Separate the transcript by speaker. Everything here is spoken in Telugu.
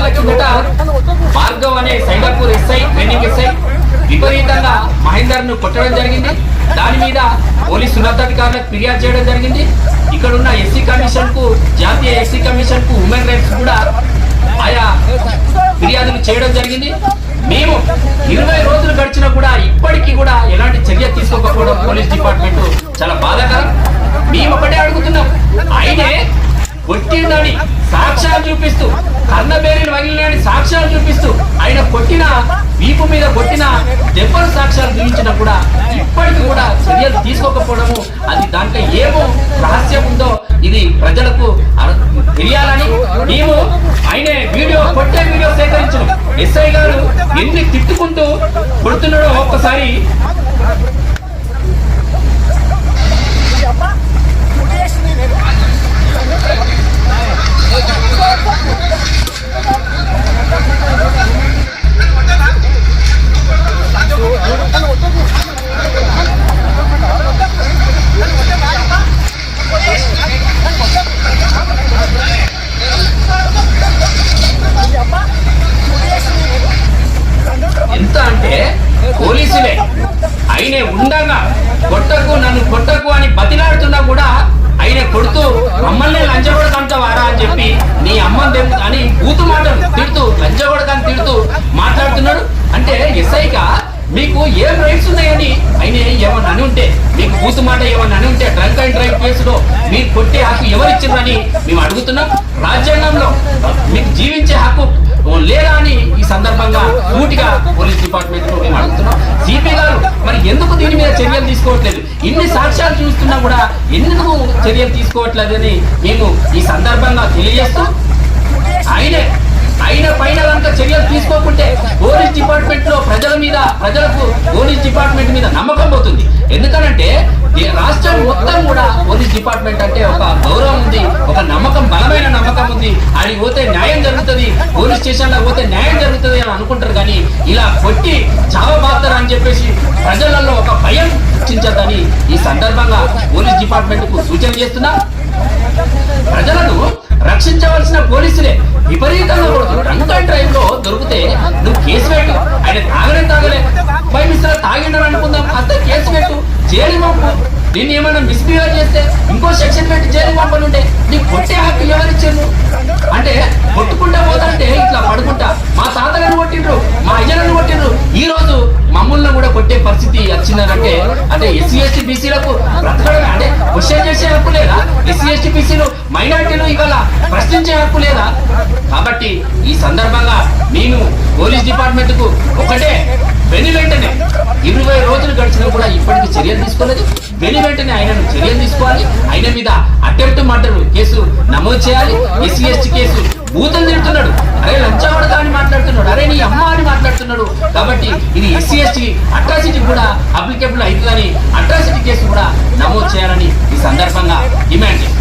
Speaker 1: రోజుల కిందట భార్గవ్ అనే సైదాపూర్ ఎస్ఐ ట్రైనింగ్ ఎస్ఐ విపరీతంగా మహేందర్ ను కొట్టడం జరిగింది. దాని మీద పోలీసు ఉన్నతాధికారులకు ఫిర్యాదు చేయడం జరిగింది. ఇక్కడ ఉన్న ఎస్సీ కమిషన్ కు, జాతీయ ఎస్సీ కమిషన్ కు, హ్యూమన్ రైట్స్ కూడా ఆయా ఫిర్యాదులు చేయడం జరిగింది. మేము 20 రోజులు గడిచినా కూడా ఇప్పటికీ కూడా ఎలాంటి చర్య తీసుకోకపోవడం పోలీస్ డిపార్ట్మెంట్ చాలా బాధాకరం. మేము ఒకటే అడుగుతున్నాం, ఆయనే కొట్టిందని సాక్ష్యాలు చూపిస్తూ, కర్ణబేరీలు వగిలినని సాక్ష్యాలు చూపిస్తూ, ఆయన కొట్టిన వీపు మీద కొట్టిన దెబ్బల సాక్ష్యాలు చూపించినా కూడా ఇప్పటికీ కూడా చర్యలు తీసుకోకపోవడము, అది దాంట్లో ఏమో రహస్యం ఉందో ఇది ప్రజలకు తెలియాలని మేము ఆయనే కొట్టే వీడియో సేకరించడం. ఎస్ఐ గారు ఎన్ని తిట్టుకుంటూ కొడుతున్నాడో ఒక్కసారి ఎంత అంటే పోలీసులే ఆయనే ఉండగా కొట్టకు, నన్ను కొట్టకు అని బతిలాడుతున్నా కూడా ఆయన కొడుతూ మమ్మల్ని లంచగొడకంటావారా అని చెప్పి నీ అమ్మని అని బూతు మాటలు తిడుతూ, లంచగొడకని తిడుతూ మాట్లాడుతున్నాడు. అంటే ఎస్ఐగా మీకు ఏం రైట్స్ ఉన్నాయని ఆయన ఏమన్నా అని ఉంటే, మీకు బూతు మాట ఏమన్నా అని ఉంటే, డ్రంక్ అండ్ డ్రైవ్ కేసులో మీరు కొట్టే హక్కు ఎవరిచ్చిందని మేము అడుగుతున్నాం. రాజ్యాంగంలో మీకు జీవించే హక్కు లేదా అని ఈ సందర్భంగా సూటిగా పోలీస్ డిపార్ట్మెంట్ లో మేము అడుగుతున్నాం. సిపి గారు మరి ఎందుకు దీని మీద చర్యలు తీసుకోవట్లేదు? ఇన్ని సాక్ష్యాలు చూస్తున్నా కూడా ఎందుకు చర్యలు తీసుకోవట్లేదని మేము ఈ సందర్భంగా తెలియజేస్తూ, ఆయన పైన కనుక చర్యలు తీసుకోకుంటే పోలీస్ డిపార్ట్మెంట్ లో ప్రజలకు పోలీస్ డిపార్ట్మెంట్ మీద నమ్మకం పోతుంది. ఎందుకనంటే రాష్ట్రం మొత్తం కూడా పోలీస్ డిపార్ట్మెంట్ అంటే ఒక గౌరవం ఉంది, ఒక నమ్మకం, బలమైన నమ్మకం ఉంది. ఆడికి పోతే న్యాయం జరుగుతుంది, పోలీస్ స్టేషన్ లో పోతే న్యాయం జరుగుతుంది అని అనుకుంటారు. కానీ ఇలా కొట్టి చావబాతారు అని చెప్పేసి ప్రజలలో ఒక భయం సృష్టించదని ఈ సందర్భంగా పోలీస్ డిపార్ట్మెంట్ కు సూచన చేస్తున్నా. ప్రజలను రక్షించవలసిన పోలీసులే విపరీతంగా కొడుతుంది. డ్రంక్ అండ్ డ్రైవ్ లో దొరికితే నువ్వు కేసు పెట్టు. ఆయన తాగలే బై మిస్టర్ తాగిండని అనుకుందాం, అంతే కేసు పెట్టు, జైలు పంపు. దీన్ని ఏమైనా మిస్బిహేవ్ చేస్తే ఇంకో సెక్షన్ పెట్టి జైలు పంపనుంటే నీకు కొట్టే హక్కు ఎవరిచ్చారు? అంటే కొట్టుకుంటా పోతాంటే ఇట్లా పడుకుంటా మా తాతగారిని కొట్టిండ్రు, మా అయ్యలను కొట్టిండ్రు, ఈ రోజు మమ్మల్ని కూడా కొట్టే పరిస్థితి వచ్చిందంటే అంటే ఎస్సీ ఎస్టీ బీసీలకు బ్రతకడమే అంటే క్వశ్చన్ చేసే హక్కు లేదా? ఎస్సీ ఎస్టీ బీసీలు మైనారిటీలు ఇవాళ ప్రశ్నించే హక్కు లేదా? కాబట్టి ఈ సందర్భంగా మేము పోలీస్ డిపార్ట్మెంట్ కు ఒకటే, వెంటనే 20 రోజులు గడిచినా కూడా ఇప్పటికీ చర్యలు తీసుకోలేదు. వెంటనే ఆయనను చర్యలు తీసుకోవాలి. ఆయన మీద అటెంప్ట్ మర్డర్ కేసు నమోదు చేయాలి. ఎస్సీ ఎస్టీ కేసు బూతులు తిడుతున్నాడు, అరే లంచవాడుగా అని మాట్లాడుతున్నాడు, అరే నీ అమ్మ అని మాట్లాడుతున్నాడు. కాబట్టి ఇది ఎస్సీ ఎస్టీ అట్రాసిటీ కూడా అప్లికేబుల్ అవుతుందని అట్రాసిటీ కేసు కూడా నమోదు చేయాలని ఈ సందర్భంగా డిమాండ్ చేస్తాం.